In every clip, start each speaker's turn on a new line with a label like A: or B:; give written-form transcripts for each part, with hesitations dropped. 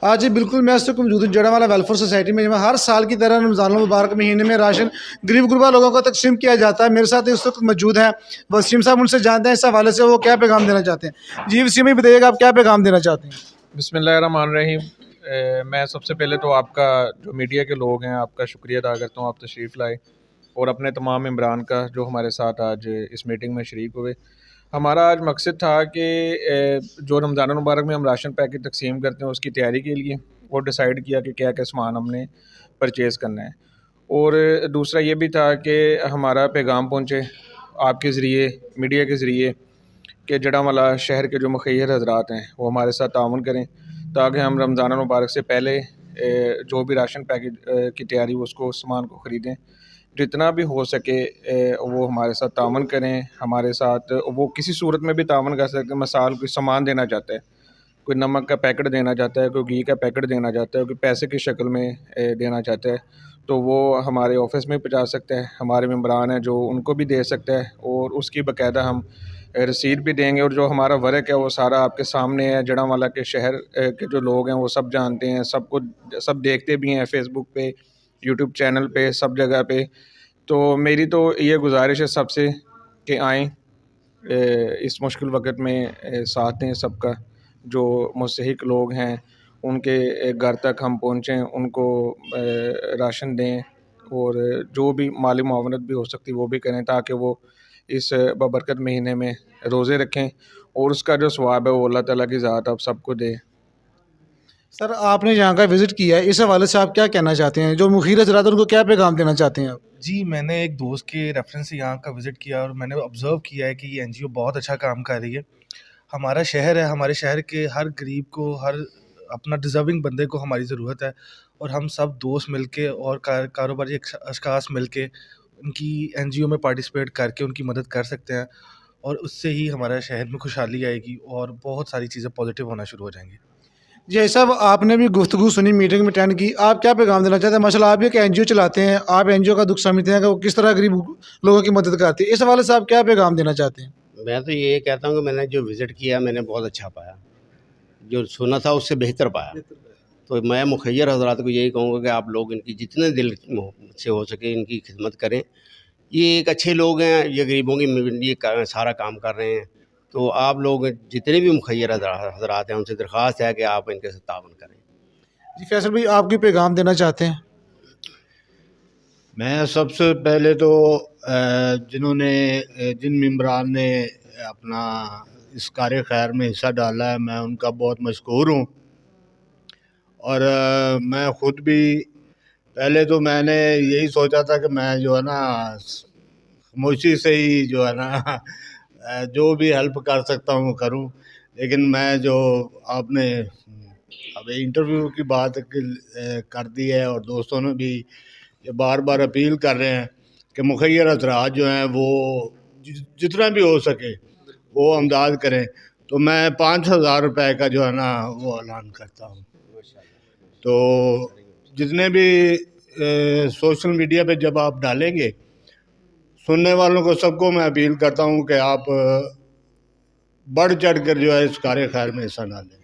A: आज जी बिल्कुल मैं इस वक्त मौजूद हूँ जड़ावाला वेलफेयर सोसाइटी में, जहाँ हर साल की तरह रमज़ान मुबारक महीने में राशन गरीब गुरबा लोगों को तकसीम किया जाता है। मेरे साथ इस वक्त मौजूद हैं वसीम साहब, उनसे जानते हैं इस हवाले से वो क्या पैगाम देना चाहते हैं। जी वसीम भाई बताइएगा, आप क्या पैगाम देना चाहते हैं।
B: बिस्मिल्लाहिर्रहमानिर्रहीम। मैं सबसे पहले तो आपका जो मीडिया के लोग हैं आपका शुक्रिया अदा करता हूँ, आप तशरीफ़ लाए और अपने तमाम मेम्बरान का जो हमारे साथ आज इस मीटिंग में शरीक हुए। हमारा आज मकसद था कि जो रमज़ान मुबारक में हम राशन पैकेट तकसीम करते हैं उसकी तैयारी के लिए वो डिसाइड किया कि क्या क्या सामान हमने परचेज़ करना है। और दूसरा ये भी था कि हमारा पैगाम पहुँचे आपके ज़रिए, मीडिया के ज़रिए, कि जड़ावाला शहर के जो मुखियर हजरात हैं वो हमारे साथ ताउन करें ताकि हम रमज़ान मुबारक से पहले जो भी राशन पैकेट की तैयारी उसको सामान को ख़रीदें। जितना भी हो सके वो हमारे साथ ताउन करें, हमारे साथ वो किसी सूरत में भी ताउन कर सकते हैं। मिसाल कोई सामान देना चाहता है, कोई नमक का पैकेट देना चाहता है, कोई घी का पैकेट देना चाहता है, कोई पैसे की शक्ल में देना चाहता है, तो वो हमारे ऑफ़िस में पहुँचा सकता है। हमारे मेम्बरान हैं जो उनको भी दे सकता है और उसकी बाकायदा हम रसीद भी देंगे। और जो हमारा वर्क है वो सारा आपके सामने है। जड़ावाला के शहर के जो लोग हैं वो सब जानते हैं, सब देखते भी हैं फ़ेसबुक पे, यूट्यूब चैनल पे, सब जगह पे। तो मेरी तो ये गुजारिश है सबसे कि आएँ, इस मुश्किल वक़्त में साथ दें सबका। जो मुस्तहिक लोग हैं उनके घर तक हम पहुँचें, उनको राशन दें और जो भी माली मुआवनत भी हो सकती है वो भी करें ताकि वो इस बबरकत महीने में रोज़े रखें और उसका जो सवाब है वो अल्लाह ताला की ज़ात आप सबको दे।
A: सर आपने यहाँ का विज़िट किया है, इस हवाले से आप क्या कहना चाहते हैं, जो मुखिर हजरात हैं उनको क्या पैगाम देना चाहते हैं आप।
C: जी, मैंने एक दोस्त के रेफ़रेंस से यहाँ का विज़िट किया और मैंने ऑब्ज़र्व किया है कि ये एनजीओ बहुत अच्छा काम कर रही है। हमारा शहर है, हमारे शहर के हर गरीब को, हर अपना डिज़र्विंग बंदे को हमारी ज़रूरत है और हम सब दोस्त मिलके और कारोबारी अशख़ास मिलके उनकी एनजीओ में पार्टिसिपेट करके उनकी मदद कर सकते हैं और उससे ही हमारे शहर में खुशहाली आएगी और बहुत सारी चीज़ें पॉज़िटिव होना शुरू हो जाएँगी।
A: जी साहब, आपने भी गुफ्तगू सुनी, मीटिंग में अटेंड की, आप क्या पैगाम देना चाहते हैं। माशाल्लाह आप भी एक एनजीओ चलाते हैं, आप एनजीओ का दुख समझते हैं कि वो किस तरह गरीब लोगों की मदद करती है। इस हवाले से आप क्या पैगाम देना चाहते हैं।
D: मैं तो ये कहता हूँ कि मैंने जो विज़िट किया मैंने बहुत अच्छा पाया, जो सुना था उससे बेहतर पाया। तो मैं मुखियर हज़रात को यही कहूँगा कि आप लोग इनकी जितने दिल से हो सके इनकी खिदमत करें। ये एक अच्छे लोग हैं, ये गरीबों की लिए सारा काम कर रहे हैं। तो आप लोग जितने भी मुखियर हज़रात हैं उनसे दरख्वास्त है कि आप इनके साथ ताउन करें।
A: जी फैसल भाई, आप भी पैगाम देना चाहते हैं।
E: मैं सबसे पहले तो जिन मेम्बरान ने अपना इस कार्य खैर में हिस्सा डाला है मैं उनका बहुत मशकूर हूँ। और मैं ख़ुद भी पहले तो मैंने यही सोचा था कि मैं जो है ना खामोशी से ही जो है ना जो भी हेल्प कर सकता हूँ करूँ। लेकिन मैं जो आपने अब इंटरव्यू की बात कर दी है और दोस्तों ने भी ये बार बार अपील कर रहे हैं कि मुखियर हज़रात जो हैं वो जितना भी हो सके वो अमदाद करें, तो मैं 5,000 रुपये का जो है ना वो ऐलान करता हूँ। तो जितने भी सोशल मीडिया पे जब आप डालेंगे, सुनने वालों को सबको मैं अपील करता हूँ कि आप बढ़ चढ़ कर जो है इस कार्य खैर में हिस्सा डालें।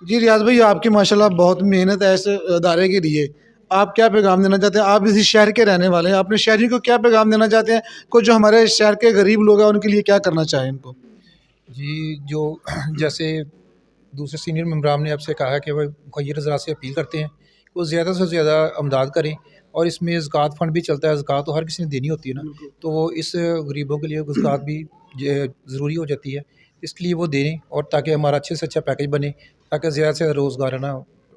A: जी रियाज भाई, आपकी माशाल्लाह बहुत मेहनत है इस अदारे के लिए, आप क्या पैगाम देना चाहते हैं। आप इसी शहर के रहने वाले हैं, अपने शहरी को क्या पैगाम देना चाहते हैं, कुछ जो हमारे शहर के गरीब लोग हैं उनके लिए क्या करना चाहें इनको।
F: जी, जो जैसे दूसरे सीनियर मेम्बरान ने आपसे कहा कि वह मुखिर हज़रात से अपील करते हैं कि वो ज़्यादा से ज़्यादा अमदाद करें और इसमें ज़कात फ़ंड भी चलता है। ज़कात तो हर किसी ने देनी होती है ना, तो वो इस गरीबों के लिए ज़कात भी ज़रूरी हो जाती है, इसलिए वो दें और ताकि हमारा अच्छे से अच्छा पैकेज बने ताकि ज़्यादा से रोज़गार है ना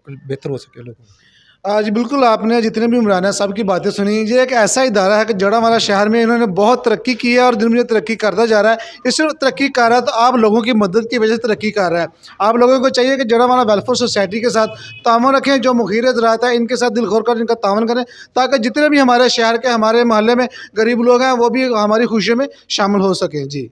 F: बेहतर हो सके लोगों को।
A: जी बिल्कुल, आपने जितने भी इमरान हैं सबकी बातें सुनी। ये एक ऐसा इदारा है कि जड़ावाला शहर में इन्होंने बहुत तरक्की की है और दिन में तरक्की करता जा रहा है। इससे तरक्की कर रहा है तो आप लोगों की मदद की वजह से तरक्की कर रहा है। आप लोगों को चाहिए कि जड़ावाला वेलफेयर सोसाइटी के साथ ताउन रखें, जो मुखिर हज़रात हैं इनके साथ दिल खोल कर इनका ताउन करें ताकि जितने भी हमारे शहर के, हमारे मोहल्ले में गरीब लोग हैं वो भी हमारी खुशियों में शामिल हो सकें। जी।